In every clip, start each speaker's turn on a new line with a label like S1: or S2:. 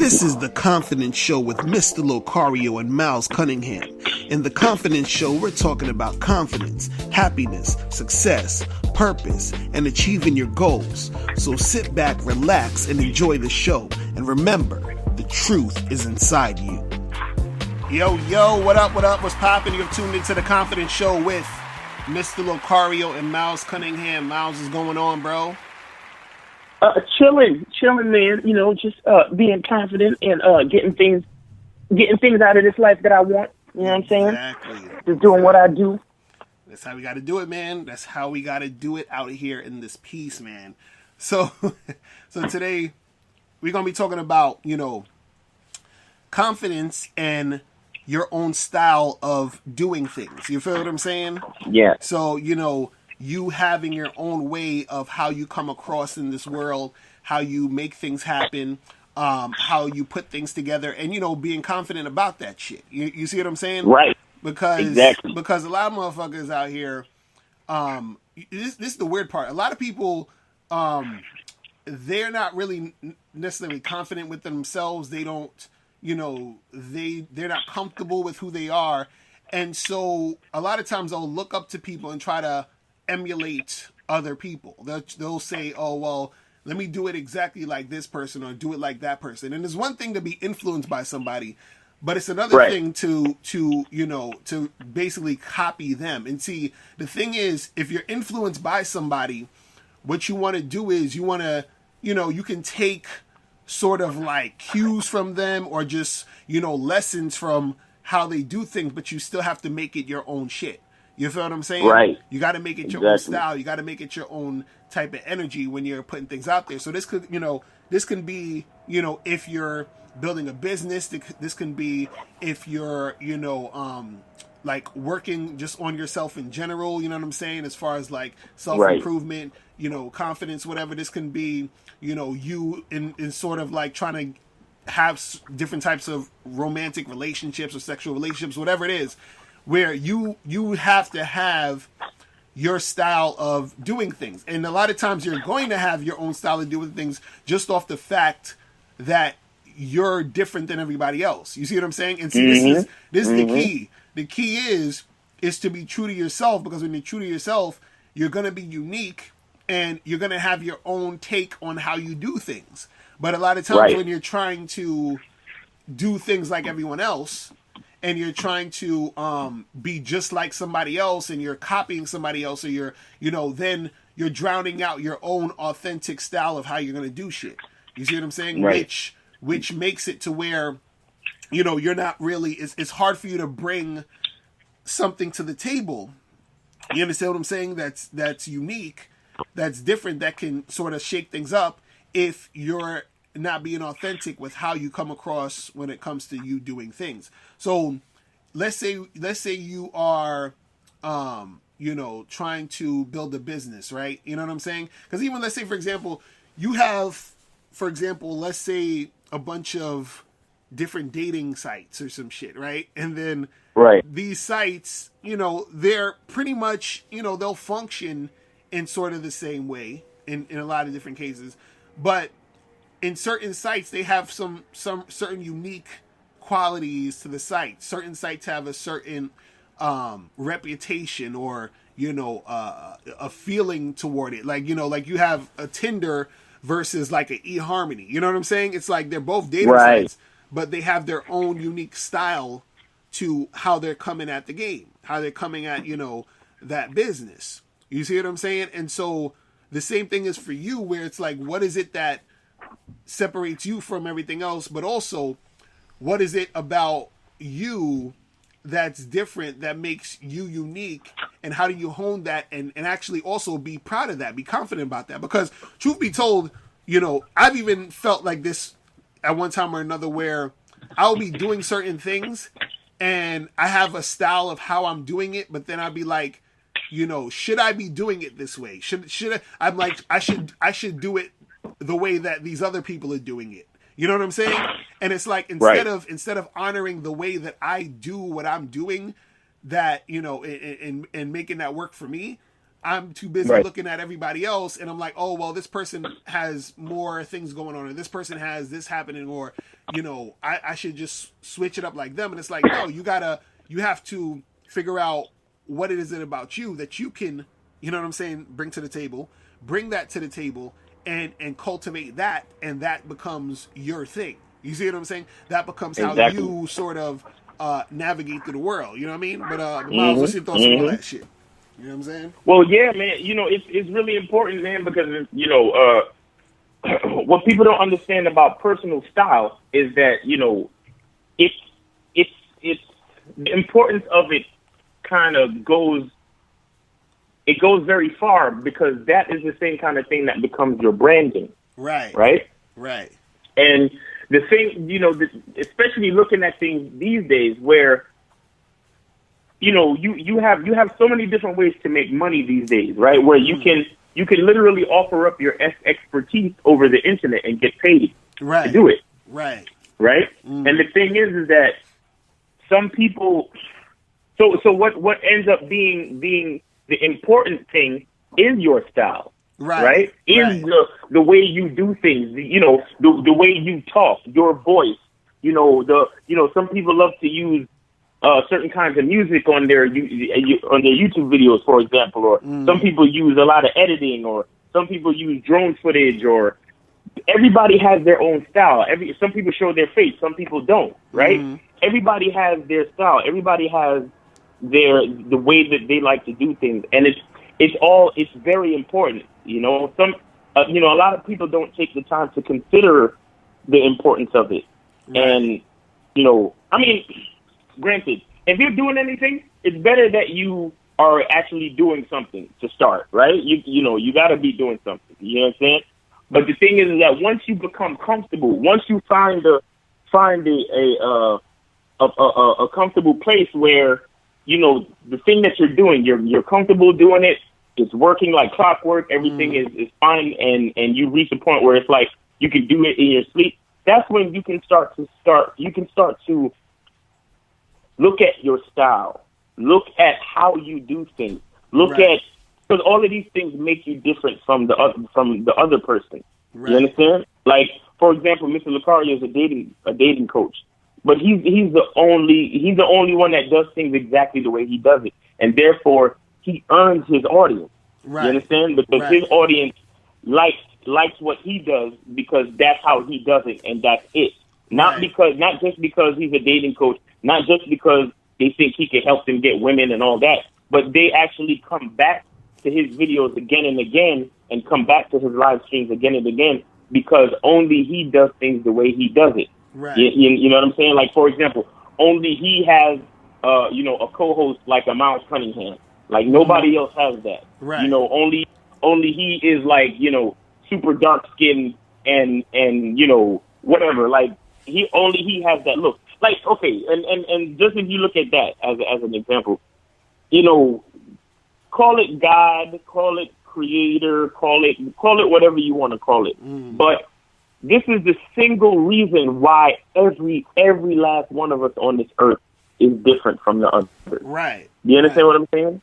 S1: This is The Confidence Show with Mr. Locario and Miles Cunningham. In The Confidence Show, we're talking about confidence, happiness, success, purpose, and achieving your goals. So sit back, relax, and enjoy the show. And remember, the truth is inside you. Yo, what up, what's poppin'? You're tuned into The Confidence Show with Mr. Locario and Miles Cunningham. Miles, is going on, bro?
S2: Chilling, man. You know, just being confident and getting things out of this life that I want. You know what I'm saying?
S1: Exactly.
S2: Just doing what I do.
S1: That's how we got to do it, man. That's how we got to do it out here in this piece, man. So today we're gonna be talking about, confidence and your own style of doing things. You feel what I'm saying?
S2: Yeah.
S1: So, you having your own way of how you come across in this world, how you make things happen, how you put things together, and, being confident about that shit. You see what I'm saying?
S2: Right.
S1: Because a lot of motherfuckers out here, this is the weird part. A lot of people, they're not really necessarily confident with themselves. They don't, they're not comfortable with who they are. And so a lot of times they'll look up to people and try to emulate other people. They'll say, oh, well, let me do it exactly like this person or do it like that person. And it's one thing to be influenced by somebody, but it's another thing to basically copy them. And see, the thing is, if you're influenced by somebody, what you want to do is you want to, you can take sort of like cues from them or just, lessons from how they do things, but you still have to make it your own shit. You feel what I'm saying?
S2: Right.
S1: You got to make it your own style. You got to make it your own type of energy when you're putting things out there. So this could, this can be, if you're building a business, this can be if you're, like working just on yourself in general, you know what I'm saying? As far as like self-improvement, confidence, whatever. This can be, you in sort of like trying to have different types of romantic relationships or sexual relationships, whatever it is, where you have to have your style of doing things. And a lot of times you're going to have your own style of doing things just off the fact that you're different than everybody else. You see what I'm saying? And see, this is the key. The key is to be true to yourself, because when you're true to yourself, you're going to be unique and you're going to have your own take on how you do things. But a lot of times when you're trying to do things like everyone else, and you're trying to be just like somebody else, and you're copying somebody else, or you're, then you're drowning out your own authentic style of how you're going to do shit. You see what I'm saying?
S2: Right.
S1: Which makes it to where, you're not really, it's hard for you to bring something to the table. You understand what I'm saying? That's unique, that's different, that can sort of shake things up if you're not being authentic with how you come across when it comes to you doing things. So let's say you are, trying to build a business, right? You know what I'm saying? Because even let's say, for example, you have, let's say a bunch of different dating sites or some shit, right? And then these sites, they're pretty much, they'll function in sort of the same way in a lot of different cases. But in certain sites, they have some certain unique qualities to the site. Certain sites have a certain reputation or, a feeling toward it. Like, like you have a Tinder versus like an eHarmony. You know what I'm saying? It's like they're both dating sites, but they have their own unique style to how they're coming at the game, how they're coming at, that business. You see what I'm saying? And so the same thing is for you, where it's like, what is it that separates you from everything else, but also what is it about you that's different, that makes you unique, and how do you hone that and actually also be proud of that, be confident about that? Because truth be told, I've even felt like this at one time or another, where I'll be doing certain things and I have a style of how I'm doing it, but then I'll be like, should I be doing it this way? Should I'm like, I should do it the way that these other people are doing it. You know what I'm saying? And it's like, instead of honoring the way that I do what I'm doing, that, and making that work for me, I'm too busy looking at everybody else, and I'm like, oh, well, this person has more things going on, or this person has this happening, or I should just switch it up like them. And it's like, no, you have to figure out what it is about you that you can, you know what I'm saying, bring that to the table and cultivate that, and that becomes your thing. You see what I'm saying? That becomes how you sort of navigate through the world. You know what I mean? But Miles, what's your thoughts on all that shit? You know what I'm saying?
S2: Well, yeah, man. It's really important, man, because what people don't understand about personal style is that it's the importance of it kind of goes very far, because that is the same kind of thing that becomes your branding. Right. And the thing, especially looking at things these days where, you have so many different ways to make money these days, right? Where you can literally offer up your expertise over the internet and get paid to do it. Right. And the thing is that some people, so what ends up being the important thing is your style. Right? Is the way you do things, the way you talk, your voice, some people love to use certain kinds of music on their YouTube videos, for example, or some people use a lot of editing, or some people use drone footage, or everybody has their own style. Some people show their face, some people don't, right? Everybody has their style. Everybody has the way that they like to do things, and it's very important. A lot of people don't take the time to consider the importance of it. And granted, if you're doing anything, it's better that you are actually doing something to start, right? You got to be doing something. You know what I'm saying? But the thing is that once you become comfortable, once you find a comfortable place where the thing that you're doing, you're comfortable doing it, it's working like clockwork, everything is fine, and you reach a point where it's like you can do it in your sleep. That's when you can start to look at your style, look at how you do things, because all of these things make you different from the other person. You understand? Like, for example, Mr. Lucario is a dating coach, but he's the only one that does things exactly the way he does it, and therefore he earns his audience. You understand? Because his audience likes what he does because that's how he does it, and that's it. Not just because he's a dating coach, not just because they think he can help them get women and all that, but they actually come back to his videos again and again, and come back to his live streams again and again, because only he does things the way he does it. You know what I'm saying? Like, for example, only he has a co-host like a Miles Cunningham. Like, nobody else has that. Only he is like, super dark skinned and whatever. Like, he has that look. Like, okay, and just if you look at that as an example, call it God, call it creator, call it whatever you want to call it. But this is the single reason why every last one of us on this earth is different from the other. You understand what I'm saying?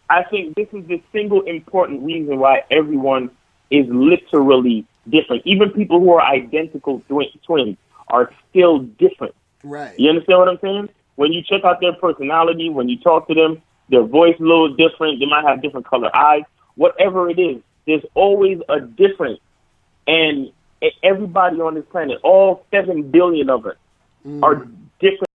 S2: I think this is the single important reason why everyone is literally different. Even people who are identical twins are still different. You understand what I'm saying? When you check out their personality, when you talk to them, their voice is a little different. They might have different color eyes. Whatever it is, there's always a difference. And everybody on this planet, all 7 billion of us, are different